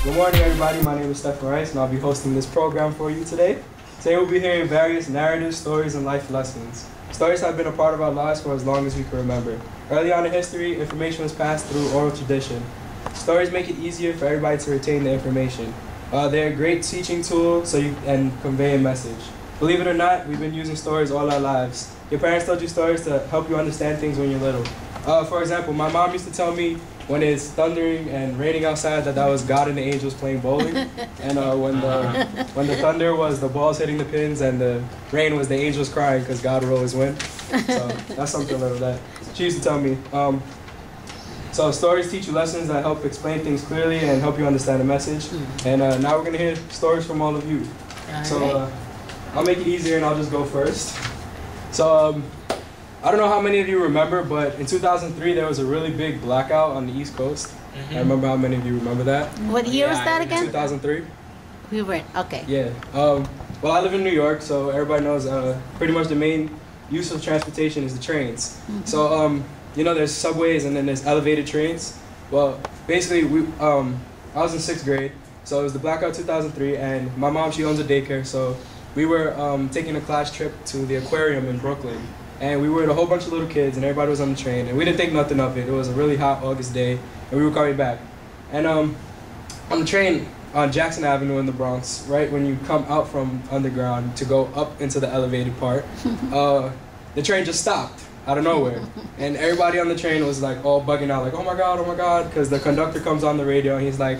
Good morning, everybody. My name is Stefen Rice, and I'll be hosting this program for you today. Today we'll be hearing various narratives, stories, and life lessons. Stories have been a part of our lives for as long as we can remember. Early on in history, information was passed through oral tradition. Stories make it easier for everybody to retain the information. They're a great teaching tool and convey a message. Believe it or not, we've been using stories all our lives. Your parents told you stories to help you understand things when you're little. For example, my mom used to tell me when it's thundering and raining outside that was God and the angels playing bowling. And when the thunder was the balls hitting the pins and the rain was the angels crying because God would always win. So that's something little that she used to tell me. So stories teach you lessons that help explain things clearly and help you understand the message. And now we're going to hear stories from all of you. So I'll make it easier and I'll just go first. So I don't know how many of you remember, but in 2003 there was a really big blackout on the East Coast. I remember how many of you remember that. What year was that again? 2003. We were, okay. Yeah. Well, I live in New York, so everybody knows pretty much the main use of transportation is the trains. So, you know, there's subways and then there's elevated trains. Well, basically, I was in 6th grade, so it was the blackout 2003, and my mom, she owns a daycare, so we were taking a class trip to the aquarium in Brooklyn. And we were with a whole bunch of little kids, and everybody was on the train, and we didn't think nothing of it. It was a really hot August day, and we were coming back. And on the train on Jackson Avenue in the Bronx, right when you come out from underground to go up into the elevated part, the train just stopped out of nowhere. And everybody on the train was like all bugging out, like, oh my God, because the conductor comes on the radio, and he's like,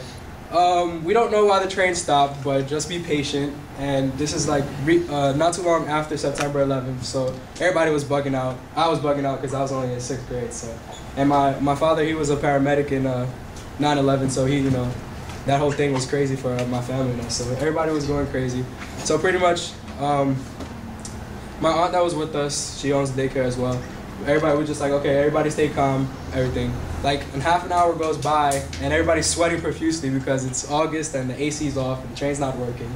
we don't know why the train stopped, but just be patient. And this is like not too long after September 11th, so everybody was bugging out. I was bugging out because I was only in 6th grade. So, and my father, he was a paramedic in 9/11, so he, you know, that whole thing was crazy for my family. So everybody was going crazy. So pretty much, my aunt that was with us, she owns the daycare as well. Everybody was just like, okay, everybody stay calm, everything. Like, and half an hour goes by, and everybody's sweating profusely because it's August and the AC's off and the train's not working.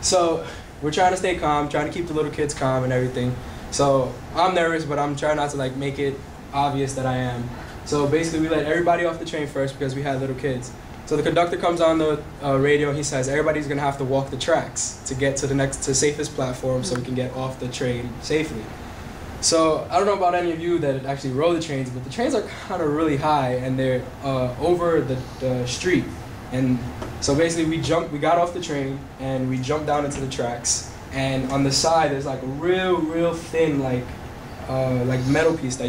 So we're trying to stay calm, trying to keep the little kids calm and everything. So I'm nervous, but I'm trying not to like make it obvious that I am. So basically, we let everybody off the train first because we had little kids. So the conductor comes on the radio and he says, everybody's gonna have to walk the tracks to get to the safest platform so we can get off the train safely. So I don't know about any of you that actually rode the trains, but the trains are kind of really high and they're over the street. And so basically we got off the train and we jumped down into the tracks. And on the side there's like a real thin like metal piece that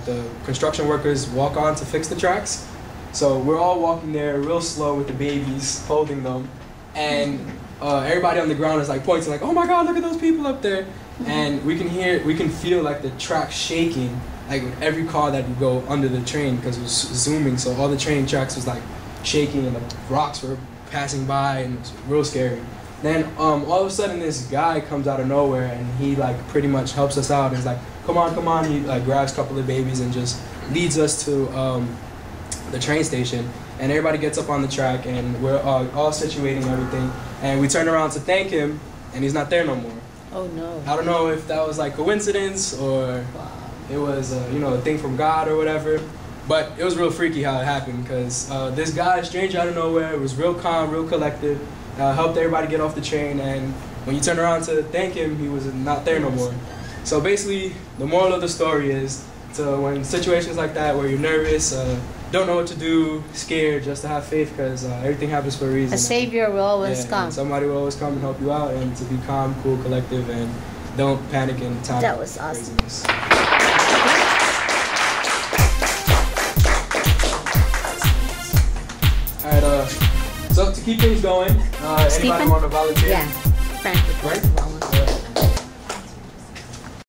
the construction workers walk on to fix the tracks. So we're all walking there real slow with the babies holding them, and everybody on the ground is like pointing like, oh my God, look at those people up there. And we can feel like the track shaking, like with every car that would go under the train because it was zooming. So all the train tracks was like shaking and the rocks were passing by and it was real scary. Then all of a sudden this guy comes out of nowhere and he like pretty much helps us out and is like, come on. He like grabs a couple of babies and just leads us to the train station. And everybody gets up on the track and we're all situating everything. And we turn around to thank him and he's not there no more. Oh no. I don't know if that was like coincidence or it was you know, a thing from God or whatever, but it was real freaky how it happened because this guy, stranger out of nowhere, was real calm, real collective, helped everybody get off the train, and when you turn around to thank him, he was not there no more. So basically, the moral of the story is to when situations like that where you're nervous, don't know what to do, scared, just to have faith because everything happens for a reason. A savior will always come. Somebody will always come and help you out, and to be calm, cool, collective, and don't panic in time. That was awesome. Craziness. All right, so to keep things going, anybody want to volunteer? Yeah, Frank. Right?